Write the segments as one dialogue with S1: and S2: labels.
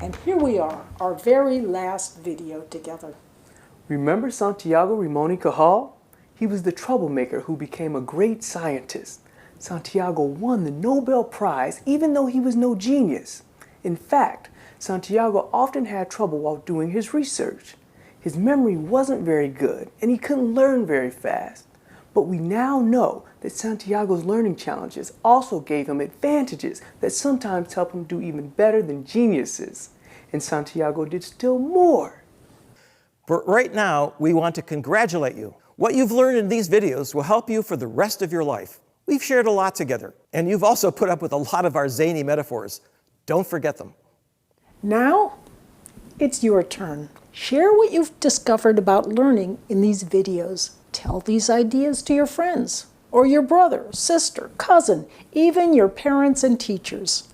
S1: And here we are, our very last video together.
S2: Remember Santiago Ramon y Cajal? He was the troublemaker who became a great scientist. Santiago won the Nobel Prize even though he was no genius. In fact, Santiago often had trouble while doing his research. His memory wasn't very good and he couldn't learn very fast. But we now know that Santiago's learning challenges also gave him advantages that sometimes help him do even better than geniuses. And Santiago did still more.
S3: But right now, we want to congratulate you. What you've learned in these videos will help you for the rest of your life. We've shared a lot together, and you've also put up with a lot of our zany metaphors. Don't forget them.
S1: Now, it's your turn. Share what you've discovered about learning in these videos. Tell these ideas to your friends, or your brother, sister, cousin, even your parents and teachers.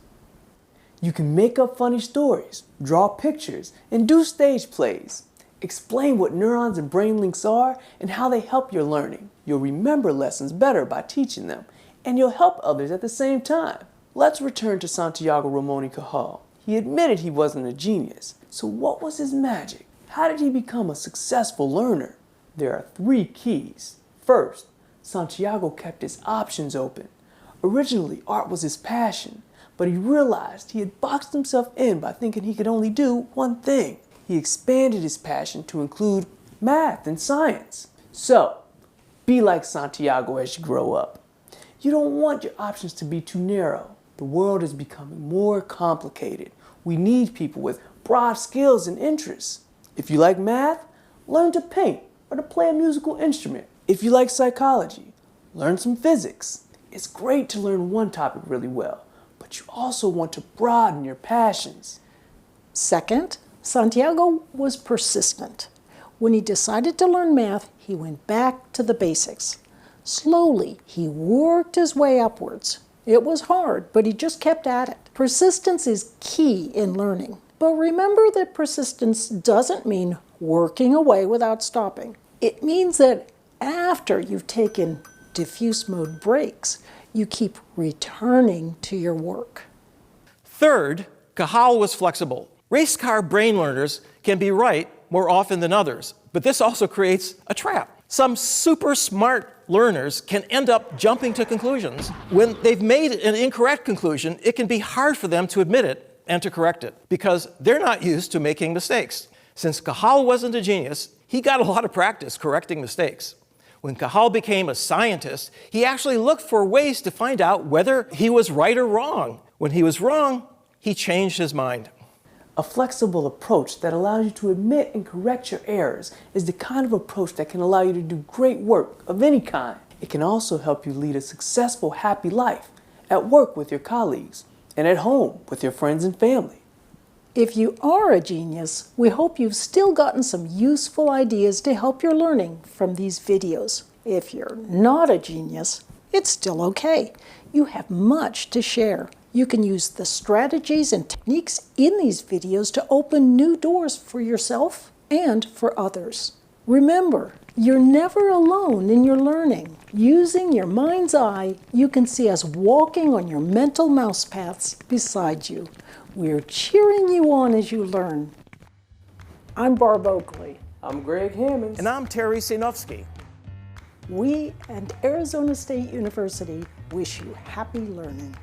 S2: You can make up funny stories, draw pictures, and do stage plays. Explain what neurons and brain links are and how they help your learning. You'll remember lessons better by teaching them, and you'll help others at the same time. Let's return to Santiago Ramon y Cajal. He admitted he wasn't a genius. So what was his magic? How did he become a successful learner? There are 3 keys. First, Santiago kept his options open. Originally, art was his passion, but he realized he had boxed himself in by thinking he could only do one thing. He expanded his passion to include math and science. So, be like Santiago as you grow up. You don't want your options to be too narrow. The world is becoming more complicated. We need people with broad skills and interests. If you like math, learn to paint or to play a musical instrument. If you like psychology, learn some physics. It's great to learn one topic really well, but you also want to broaden your passions.
S1: Second, Santiago was persistent. When he decided to learn math, he went back to the basics. Slowly, he worked his way upwards. It was hard, but he just kept at it. Persistence is key in learning. But remember that persistence doesn't mean working away without stopping. It means that after you've taken diffuse mode breaks, you keep returning to your work.
S3: Third, Cajal was flexible. Race car brain learners can be right more often than others, but this also creates a trap. Some super smart learners can end up jumping to conclusions. When they've made an incorrect conclusion, it can be hard for them to admit it and to correct it because they're not used to making mistakes. Since Cajal wasn't a genius, he got a lot of practice correcting mistakes. When Cajal became a scientist, he actually looked for ways to find out whether he was right or wrong. When he was wrong, he changed his mind.
S2: A flexible approach that allows you to admit and correct your errors is the kind of approach that can allow you to do great work of any kind. It can also help you lead a successful, happy life at work with your colleagues and at home with your friends and family.
S1: If you are a genius, we hope you've still gotten some useful ideas to help your learning from these videos. If you're not a genius, it's still okay. You have much to share. You can use the strategies and techniques in these videos to open new doors for yourself and for others. Remember, you're never alone in your learning. Using your mind's eye, you can see us walking on your mental mouse paths beside you. We're cheering you on as you learn. I'm Barb Oakley.
S2: I'm Greg Hammonds.
S3: And I'm Terry Sinofsky.
S1: We and Arizona State University wish you happy learning.